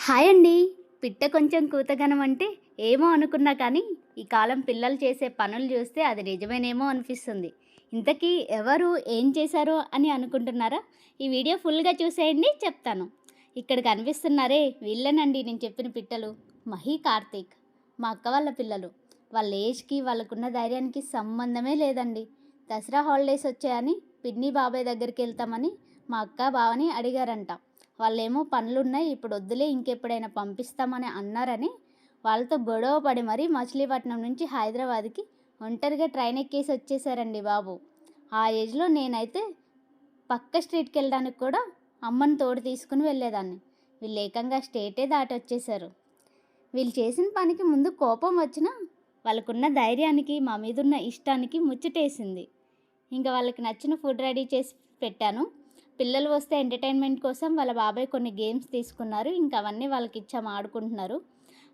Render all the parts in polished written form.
Hi అండి. పిట్ట కొంచెం కూతగనం అంటే ఏమో అనుకున్నా కానీ, ఈ కాలం పిల్లలు చేసే పనులు చూస్తే అది నిజమేనేమో అనిపిస్తుంది. ఇంతకీ ఎవరు, ఏం చేశారో అని అనుకుంటున్నారా? ఈ వీడియో ఫుల్‌గా చూసేయండి చెప్తాను. ఇక్కడ కనిపిస్తున్నారే వీళ్ళేనండి నేను చెప్పిన పిట్టలు. మహి, కార్తీక్. మా అక్క వాళ్ళ పిల్లలు. వాళ్ళ ఏజ్‌కి, వాళ్ళకున్న ధైర్యానికి సంబంధమే లేదండి. దసరా హాలిడేస్ వచ్చాయని పిన్ని, బాబాయ్ దగ్గరికెళ్తామని మా అక్క, బావని అడిగారంట. వాళ్ళేమో పనులున్నాయి ఇప్పుడు వద్దులే ఇంకెప్పుడైనా పంపిస్తామని అన్నారని వాళ్ళతో గొడవ పడి మరీ మచిలీపట్నం నుంచి హైదరాబాద్కి ఒంటరిగా ట్రైన్ ఎక్కేసి వచ్చేసారండి బాబు. ఆ ఏజ్లో నేనైతే పక్క స్ట్రీట్కి వెళ్ళడానికి కూడా అమ్మని తోడు తీసుకుని వెళ్ళేదాన్ని. వీళ్ళు ఏకంగా స్టేటే దాటి వచ్చేసారు. వీళ్ళు చేసిన పనికి ముందు కోపం వచ్చినా వాళ్ళకున్న ధైర్యానికి మా మీదున్న ఇష్టానికి ముచ్చటేసింది. ఇంకా వాళ్ళకి నచ్చిన ఫుడ్ రెడీ చేసి పెట్టాను. పిల్లలు వస్తే ఎంటర్టైన్మెంట్ కోసం వాళ్ళ బాబాయ్ కొన్ని గేమ్స్ తీసుకున్నారు. ఇంకా అవన్నీ వాళ్ళకి ఇచ్చాము, ఆడుకుంటున్నారు.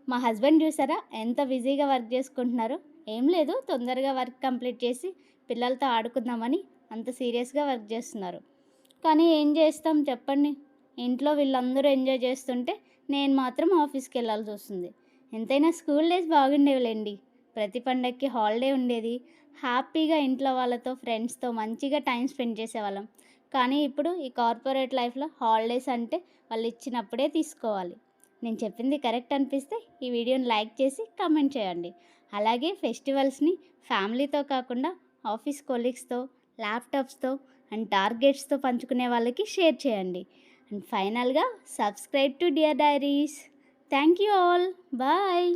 మా హస్బెండ్ చూసారా ఎంత బిజీగా వర్క్ చేసుకుంటున్నారు. ఏం లేదు, తొందరగా వర్క్ కంప్లీట్ చేసి పిల్లలతో ఆడుకుందామని అంత సీరియస్గా వర్క్ చేస్తున్నారు. కానీ ఏం చేస్తాం చెప్పండి, ఇంట్లో వీళ్ళందరూ ఎంజాయ్ చేస్తుంటే నేను మాత్రం ఆఫీస్కి వెళ్ళాల్సి వస్తుంది. ఎంతైనా స్కూల్ డేస్ బాగుండేవిలేండి. ప్రతి పండగకి హాలిడే ఉండేది. హ్యాపీగా ఇంట్లో వాళ్ళతో, ఫ్రెండ్స్తో మంచిగా టైం స్పెండ్ చేసేవాళ్ళం. కానీ ఇప్పుడు ఈ కార్పొరేట్ లైఫ్లో హాలిడేస్ అంటే వాళ్ళు ఇచ్చినప్పుడే తీసుకోవాలి. నేను చెప్పింది కరెక్ట్ అనిపిస్తే ఈ వీడియోని లైక్ చేసి కామెంట్ చేయండి. అలాగే ఫెస్టివల్స్ని ఫ్యామిలీతో కాకుండా ఆఫీస్ కొలీగ్స్తో, ల్యాప్టాప్స్తో అండ్ టార్గెట్స్తో పంచుకునే వాళ్ళకి షేర్ చేయండి. అండ్ ఫైనల్గా subscribe to Dear Diaries. Thank you all. Bye.